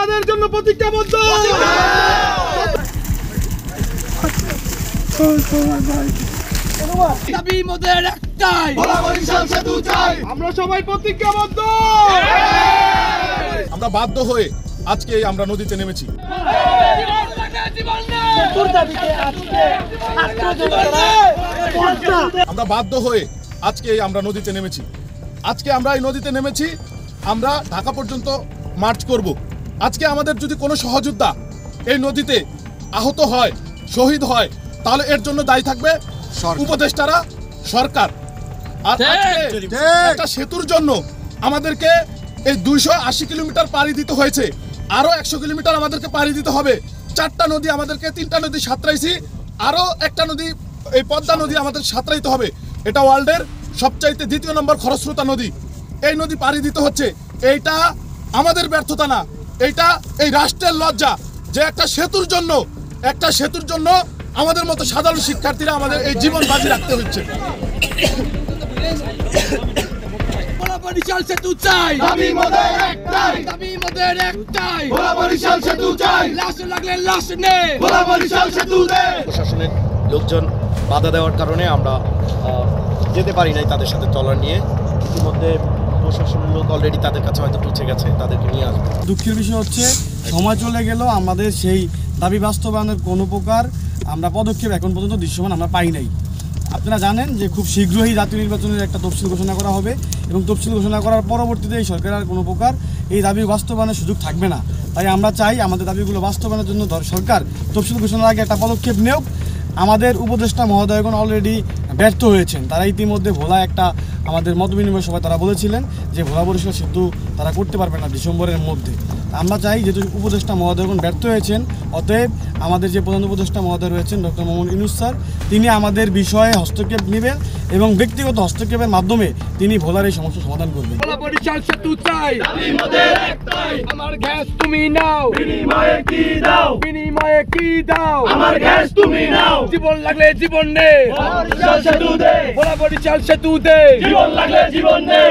আমাদের জন্য প্রতিজ্ঞাবদ্ধ। দাবি মোদের একটাই, ভোলা বরিশাল সেতু চাই। আমরা সবাই প্রতিজ্ঞাবদ্ধ। আমরা বাধ্য হয়ে আজকে আমরা নদীতে নেমেছি। আমরা বাধ্য হয়ে আজকে আমরা নদীতে নেমেছি। আজকে আমরা এই নদীতে নেমেছি, আমরা ঢাকা পর্যন্ত মার্চ করব। আজকে আমাদের যদি কোনো সহযোদ্ধা এই নদীতে আহত হয়, শহীদ হয়, তাহলে এর জন্য দায়ী থাকবে উপদেষ্টারা, সরকার। আর একটা সেতুর জন্য আমাদেরকে এই 280 কিলোমিটার পাড়ি দিতে হয়েছে, আরো 100 কিলোমিটার আমাদেরকে পাড়ি দিতে হবে। 4টা নদী আমাদেরকে, 3টা নদী সাঁতরাইছি, আরো একটা নদী এই পদ্মা নদী আমাদের সাঁতরাইতে হবে। এটা ওয়ার্ল্ডের সবচাইতে 2য় নম্বর খরস্রোতা নদী। এই নদী পাড়ি দিতে হচ্ছে। এইটা আমাদের ব্যর্থতা না, এইটা এই রাষ্ট্রের লজ্জা যে একটা সেতুর জন্য আমাদের মতো সাধারণ শিক্ষার্থীরা আমাদের এই জীবন বাজি রাখতে হচ্ছে। ভোলা বরিশাল সেতু চাই, দাবি মোদের একটাই, দাবি মোদের একটাই, ভোলা বরিশাল সেতু চাই। লাশ লাগলে লাশ নে, ভোলা বরিশাল সেতু দে। প্রশাসনের লোকজন বাধা দেওয়ার কারণে আমরা যেতে পারি নাই তাদের সাথে ট্রলার নিয়ে। ইতিমধ্যে প্রশাসনের লোক অলরেডি তাদের কাছে হয়তো পৌঁছে গেছে, তাদেরকে নিয়ে আসবে। দুঃখের বিষয় হচ্ছে সময় চলে গেল, আমাদের সেই দাবি বাস্তবায়নের কোনো প্রকার আমরা পদক্ষেপ এখন পর্যন্ত দৃশ্যমান আমরা পাই নাই। আপনারা জানেন যে খুব শীঘ্রই জাতীয় নির্বাচনের একটা তফসিল ঘোষণা করা হবে এবং তফসিল ঘোষণা করার পরবর্তীতে এই সরকারের কোনো প্রকার এই দাবি বাস্তবায়নের সুযোগ থাকবে না। তাই আমরা চাই আমাদের দাবিগুলো বাস্তবায়নের জন্য সরকার তফসিল ঘোষণার আগে একটা পদক্ষেপ নেওক। আমাদের উপদেষ্টা মহোদয়গণ অলরেডি ব্যর্থ হয়েছেন। তারা ইতিমধ্যে ভোলা একটা আমাদের মতবিনিময় সভায় তারা বলেছিলেন যে ভোলা বরিশাল সেতু তারা করতে পারবে না ডিসেম্বরের মধ্যে। আমরা চাই যেহেতু উপদেষ্টা মহোদয়গণ ব্যর্থ হয়েছেন, অতএব আমাদের যে প্রধান উপদেষ্টা মহোদয় রয়েছেন ডক্টর মোহাম্মদ ইউনূস স্যার, তিনি আমাদের বিষয়ে হস্তক্ষেপ নেবেন এবং ব্যক্তিগত হস্তক্ষেপের মাধ্যমে তিনি ভোলার এই সমস্যার সমাধান করবেন। ভোলা বরিশাল সেতু চাই, দাবি মোদের একটাই, আমার গ্যাস তুমি নাও, বিনিময়ে কি দাও, বিনিময়ে কি দাও, আমার গ্যাস তুমি নাও, জীবন লাগলে জীবন নে, ভোলা বরিশাল সেতু দে, ভোলা বরিশাল সেতু দে, জীবন লাগলে জীবন নে।